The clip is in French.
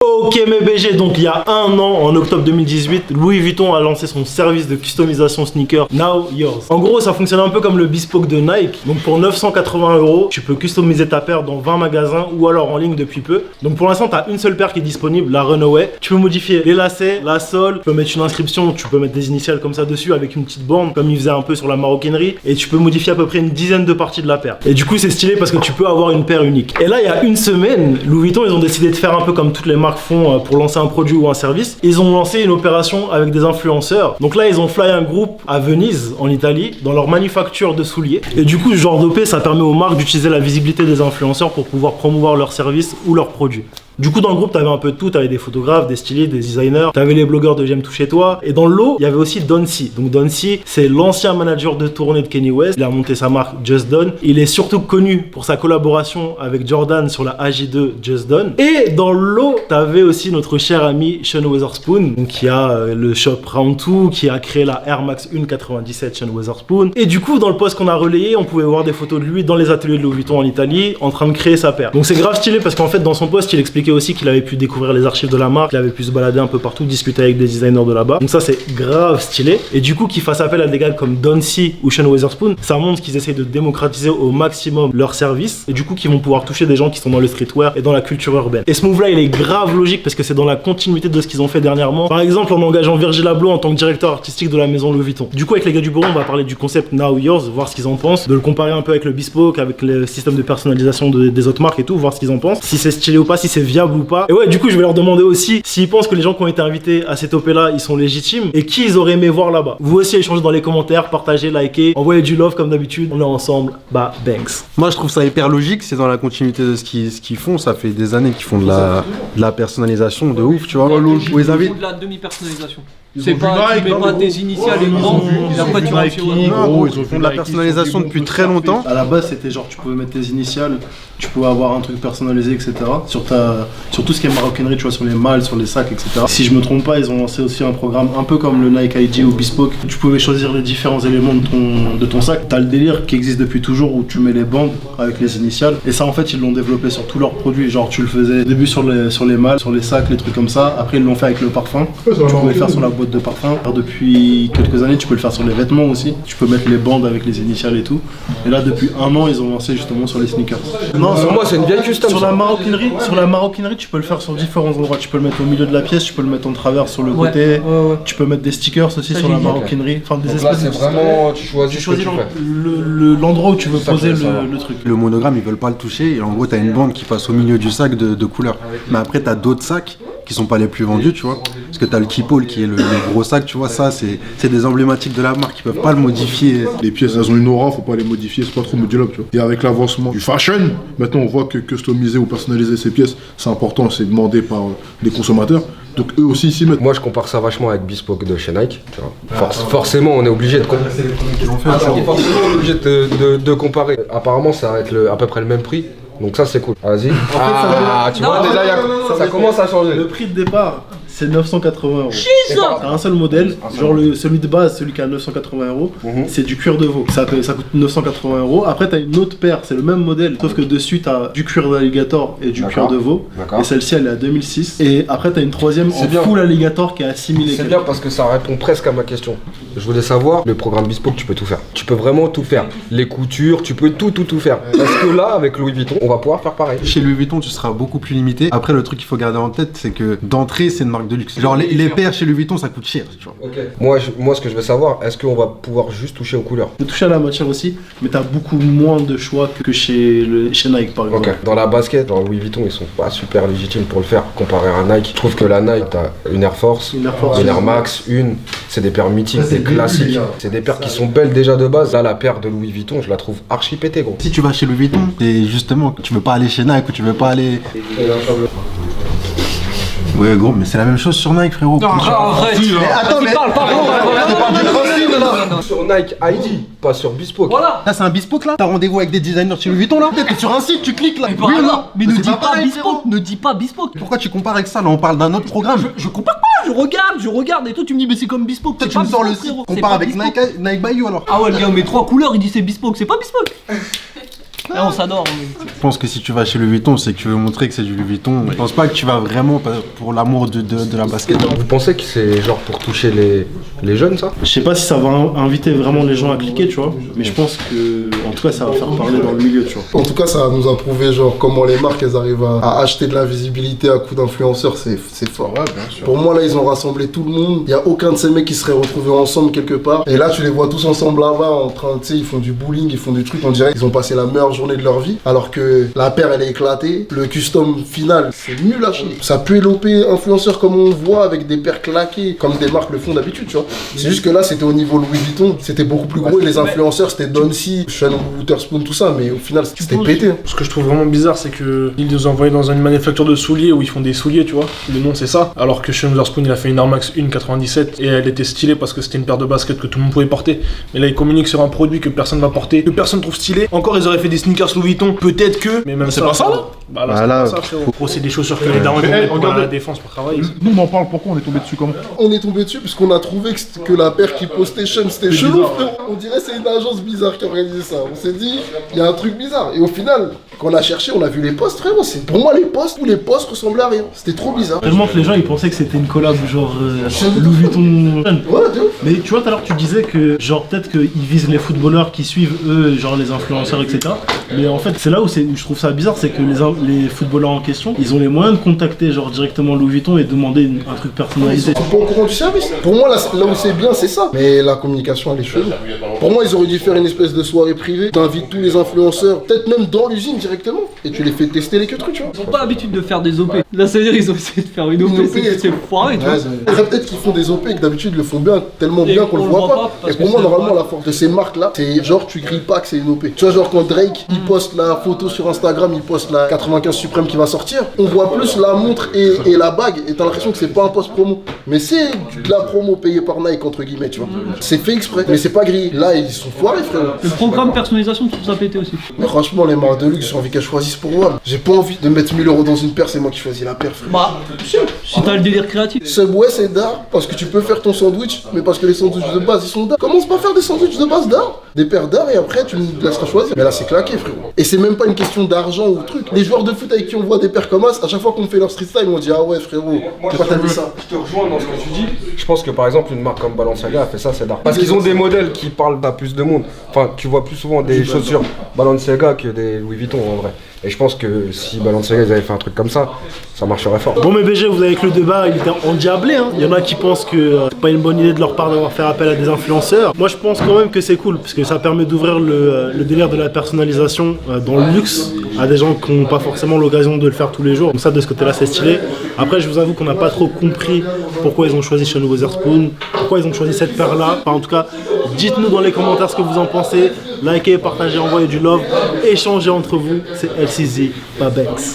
Ok mes BG, donc il y a un an, en octobre 2018, Louis Vuitton a lancé son service de customisation sneaker Now Yours. En gros, ça fonctionne un peu comme le bespoke de Nike. Donc pour 980 €, tu peux customiser ta paire dans 20 magasins ou alors en ligne depuis peu. Donc pour l'instant, tu as une seule paire qui est disponible, la Runaway. Tu peux modifier les lacets, la sole, tu peux mettre une inscription, tu peux mettre des initiales comme ça dessus avec une petite bande, comme il faisait un peu sur la maroquinerie. Et tu peux modifier à peu près une dizaine de parties de la paire. Et du coup, c'est stylé parce que tu peux avoir une paire unique. Et là, il y a une semaine, Louis Vuitton, ils ont décidé de faire un peu comme toutes les marques font pour lancer un produit ou un service. Ils ont lancé une opération avec des influenceurs. Donc là, ils ont fly un groupe à Venise, en Italie, dans leur manufacture de souliers. Et du coup, ce genre d'OP, ça permet aux marques d'utiliser la visibilité des influenceurs pour pouvoir promouvoir leurs services ou leurs produits. Du coup, dans le groupe, t'avais un peu de tout. T'avais des photographes, des stylistes, des designers. T'avais les blogueurs de J'aime tout chez toi. Et dans le lot, il y avait aussi Don C. Donc Don C, c'est l'ancien manager de tournée de Kanye West. Il a monté sa marque Just Don. Il est surtout connu pour sa collaboration avec Jordan sur la AJ2 Just Don. Et dans le lot, t'avais aussi notre cher ami Sean Wotherspoon, donc qui a le shop Round 2, qui a créé la Air Max 197 Sean Wotherspoon. Et du coup, dans le post qu'on a relayé, on pouvait voir des photos de lui dans les ateliers de Louis Vuitton en Italie, en train de créer sa paire. Donc c'est grave stylé parce qu'en fait, dans son post, il expliquait aussi qu'il avait pu découvrir les archives de la marque, qu'il avait pu se balader un peu partout, discuter avec des designers de là-bas. Donc ça c'est grave stylé. Et du coup qu'il fasse appel à des gars comme Don C ou Sean Wotherspoon, ça montre qu'ils essayent de démocratiser au maximum leurs services et du coup qu'ils vont pouvoir toucher des gens qui sont dans le streetwear et dans la culture urbaine. Et ce move là il est grave logique parce que c'est dans la continuité de ce qu'ils ont fait dernièrement. Par exemple en engageant Virgil Abloh en tant que directeur artistique de la maison Louis Vuitton. Du coup avec les gars du bureau on va parler du concept Now Yours, voir ce qu'ils en pensent, de le comparer un peu avec le bespoke, avec le système de personnalisation des autres marques et tout, voir ce qu'ils en pensent, si c'est stylé ou pas, si c'est viable ou pas. Et ouais, du coup, je vais leur demander aussi s'ils pensent que les gens qui ont été invités à cette OP là, ils sont légitimes et qui ils auraient aimé voir là-bas. Vous aussi, échangez dans les commentaires, partagez, likez, envoyez du love comme d'habitude. On est ensemble. Bah, thanks. Moi, je trouve ça hyper logique. C'est dans la continuité de ce qu'ils font. Ça fait des années qu'ils font de la personnalisation de ouf, tu vois. Ils font de la demi-personnalisation. C'est pas, tu mets pas tes initiales et dedans, et après tu rentres sur ils font de la personnalisation depuis très longtemps. À la base, c'était genre tu pouvais mettre tes initiales, tu pouvais avoir un truc personnalisé, etc. Sur tout ce qui est maroquinerie, tu vois, sur les malles, sur les sacs, etc. Si je me trompe pas, ils ont lancé aussi un programme un peu comme le Nike ID ou Bespoke. Tu pouvais choisir les différents éléments de ton sac. T'as le délire qui existe depuis toujours où tu mets les bandes avec les initiales. Et ça, en fait, ils l'ont développé sur tous leurs produits. Genre, tu le faisais au début sur les malles, sur les sacs, les trucs comme ça. Après, ils l'ont fait avec le parfum. Tu pouvais le faire sur la boîte de parfum. Alors, depuis quelques années, tu peux le faire sur les vêtements aussi. Tu peux mettre les bandes avec les initiales et tout. Et là, depuis un an, ils ont lancé justement sur les sneakers. Non, pour moi, c'est une vieille custom. Sur la maroquinerie, tu peux le faire sur différents endroits. Tu peux le mettre au milieu de la pièce, tu peux le mettre en travers sur le côté. Tu peux mettre des stickers aussi sur la maroquinerie. Enfin, des espèces de... vraiment, tu choisis l'endroit où tu veux poser le truc. Le monogramme, ils veulent pas le toucher. Et en gros, t'as une bande qui passe au milieu du sac de couleur. Mais après, t'as d'autres sacs qui sont pas les plus vendus, tu vois. Parce que t'as le Keepall qui est le gros sac, tu vois. Ça, c'est des emblématiques de la marque. Ils peuvent pas le modifier. Les pièces, elles ont une aura, faut pas les modifier, c'est pas trop modulable, tu vois. Et avec l'avancement du fashion, maintenant on voit que customiser ou personnaliser ces pièces, c'est important, c'est demandé par les consommateurs. Donc eux aussi s'y mettent. Moi je compare ça vachement avec Bespoke de chez Nike, tu vois. Forcément on est obligé de comparer. De comparer. Apparemment ça va être à peu près le même prix. Donc ça c'est cool. Vas-y. Tu vois déjà ça commence à changer. Le prix de départ c'est 980 €. T'as un seul modèle, genre celui de base, celui qui a 980 €, c'est du cuir de veau. Ça coûte 980 €. Après t'as une autre paire, c'est le même modèle, sauf que dessus t'as du cuir d'alligator et du cuir de veau. Et celle-ci elle est à 2006. Et après t'as une troisième en full alligator qui est à 6000 €. C'est bien parce que ça répond presque à ma question. Je voulais savoir, le programme Bespoke tu peux tout faire. Tu peux vraiment tout faire. Les coutures, tu peux tout faire. Parce que là avec Louis Vuitton, on va pouvoir faire pareil. Chez Louis Vuitton tu seras beaucoup plus limité. Après le truc qu'il faut garder en tête c'est que d'entrée c'est une marque de luxe. Genre les paires chez Louis Vuitton ça coûte cher, tu vois. Okay. Moi ce que je veux savoir, est-ce qu'on va pouvoir juste toucher aux couleurs? Tu peux toucher à la matière aussi, mais t'as beaucoup moins de choix que chez Nike par exemple. Dans la basket, dans Louis Vuitton ils sont pas super légitimes pour le faire comparé à un Nike. Je trouve que la Nike t'as une Air Force, une Air Max, c'est des paires mythiques, des classiques. C'est des paires qui sont belles déjà de base. Là la paire de Louis Vuitton je la trouve archi pétée gros. Si tu vas chez Louis Vuitton, c'est justement que tu veux pas aller chez Nike ou tu veux pas aller... Ouais gros, mais c'est la même chose sur Nike frérot. Non, arrête. Attends, mais parle pas gros. Sur Nike ID, pas sur Bespoke. Voilà. Là c'est un Bespoke là. T'as rendez-vous avec des designers chez Louis Vuitton là. T'es sur un site, tu cliques là. Oui, non. Mais ne dis pas Bespoke. Ne dis pas Bespoke. Pourquoi tu compares avec ça? Là on parle d'un autre programme. Je compare pas. Je regarde et toi tu me dis mais c'est comme Bespoke. Toi tu me sors le site. Compare avec Nike by You alors. Ah ouais le gars met 3 couleurs, il dit c'est Bespoke. C'est pas Bespoke. Là, on s'adore. Je pense que si tu vas chez Louis Vuitton, c'est que tu veux montrer que c'est du Louis Vuitton. Je pense pas que tu vas vraiment pour l'amour de la basket. Vous pensez que c'est genre pour toucher les jeunes, ça? Je sais pas si ça va inviter vraiment les gens à cliquer, tu vois, mais je pense que, en tout cas, ça va faire parler dans le milieu, tu vois. En tout cas, ça nous a prouvé genre comment les marques elles arrivent à acheter de la visibilité à coup d'influenceurs, c'est fort. Ouais, bien sûr. Pour moi là, ils ont rassemblé tout le monde. Il y a aucun de ces mecs qui seraient retrouvés ensemble quelque part. Et là, tu les vois tous ensemble là-bas en train, tu sais, ils font du bowling, ils font du truc. On dirait qu'ils ont passé la meilleure journée de leur vie. Alors que la paire elle est éclatée. Le custom final, c'est nul à chier. Ça peut éloper influenceurs comme on voit avec des paires claquées, comme des marques le font d'habitude, tu vois. C'est juste que là, c'était au niveau Louis Vuitton, c'était beaucoup plus gros. Et les influenceurs, c'était Don C, Sean Wotherspoon, tout ça. Mais au final, c'était pété. Ce que je trouve vraiment bizarre, c'est que ils nous ont envoyé dans une manufacture de souliers où ils font des souliers, tu vois. Le nom c'est ça. Alors que Sean Wotherspoon il a fait une Air Max 1,97 et elle était stylée parce que c'était une paire de baskets que tout le monde pouvait porter. Mais là ils communiquent sur un produit que personne va porter, que personne trouve stylé. Encore ils auraient fait des sneakers Louis Vuitton, peut-être que. Mais même c'est pas ça là. Bah là, Ah, c'est là, pas ça, frérot. Gros, c'est des chaussures que les darons vont mettre pour la défense pour travailler. Nous, on en parle pourquoi on est tombé dessus comment? On est tombé dessus parce qu'on a trouvé que la paire qui postait Sean c'était chelou, frérot. On dirait c'est une agence bizarre qui a organisé ça. On s'est dit, il y a un truc bizarre. Et au final, quand on a cherché, on a vu les posts, frérot. Pour moi, tous les posts ressemblaient à rien. C'était trop bizarre. Tellement que les gens ils pensaient que c'était une collab genre Louis Vuitton. Ouais, de ouf. Mais tu vois, tout à l'heure tu disais que genre peut-être qu'ils visent les footballeurs qui suivent eux, genre les influenceurs, etc. Mais en fait, c'est là où je trouve ça bizarre, c'est que les footballeurs en question, ils ont les moyens de contacter genre directement Louis Vuitton et demander un truc personnalisé. Ils sont pas au courant du service. Pour moi, là où c'est bien, c'est ça. Mais la communication, elle est chelou. Pour moi, ils auraient dû faire une espèce de soirée privée. T'invites tous les influenceurs, peut-être même dans l'usine directement, et tu les fais tester les trucs, tu vois. Ils ont pas l'habitude de faire des OP. Là, ça veut dire ils ont essayé de faire une OP, c'est foiré, tu vois. Peut-être qu'ils font des OP et que d'habitude ils le font bien, tellement Et bien qu'on le voit pas. parce Et pour que moi, c'est normalement, pas- la force de ces marques-là, c'est genre tu grilles pas que c'est une OP. Tu vois, genre quand Drake il poste la photo sur Instagram, il poste la 95 Suprême qui va sortir, on voit plus la montre et la bague, et t'as l'impression que c'est pas un post promo. Mais c'est de la promo payée par Nike, entre guillemets, tu vois. C'est fait exprès, mais c'est pas grillé. Là, ils sont foirés, frère. Le programme personnalisation, je trouve ça pété aussi. Mais franchement, les marques de luxe, j'ai envie qu'elles choisissent pour moi. J'ai pas envie de mettre 1000 € dans une paire, c'est moi qui choisis la paire, frère. Bah, si t'as le délire créatif. Subway c'est d'art parce que tu peux faire ton sandwich, mais parce que les sandwichs de base ils sont d'art. Commence pas à faire des sandwichs de base d'art, des paires d'art et après tu me laisseras choisir. Mais là c'est claqué, frérot. Et c'est même pas une question d'argent ou truc. Les joueurs de foot avec qui on voit des paires comme As, à chaque fois qu'on fait leur street style, on dit ah ouais frérot, pourquoi t'as mis ça? Je te rejoins dans ce que tu dis. Je pense que par exemple une marque comme Balenciaga a fait ça, c'est d'art. Parce qu'ils ont des modèles qui parlent à plus de monde. Enfin, tu vois plus souvent des chaussures Balenciaga que des Louis Vuitton en vrai. Et je pense que si Balenciaga ils avaient fait un truc comme ça marcherait fort. Bon mais BG, vous avez que le débat il était endiablé, hein. Il y en a qui pensent que c'est pas une bonne idée de leur part d'avoir fait appel à des influenceurs. Moi je pense quand même que c'est cool, parce que ça permet d'ouvrir le délire de la personnalisation dans le luxe à des gens qui n'ont pas forcément l'occasion de le faire tous les jours. Donc ça de ce côté là c'est stylé. Après je vous avoue qu'on n'a pas trop compris pourquoi ils ont choisi Sean Wotherspoon, pourquoi ils ont choisi cette paire là. Enfin en tout cas, dites-nous dans les commentaires ce que vous en pensez. Likez, partagez, envoyez du love, échangez entre vous. C'est LCZ, Babex.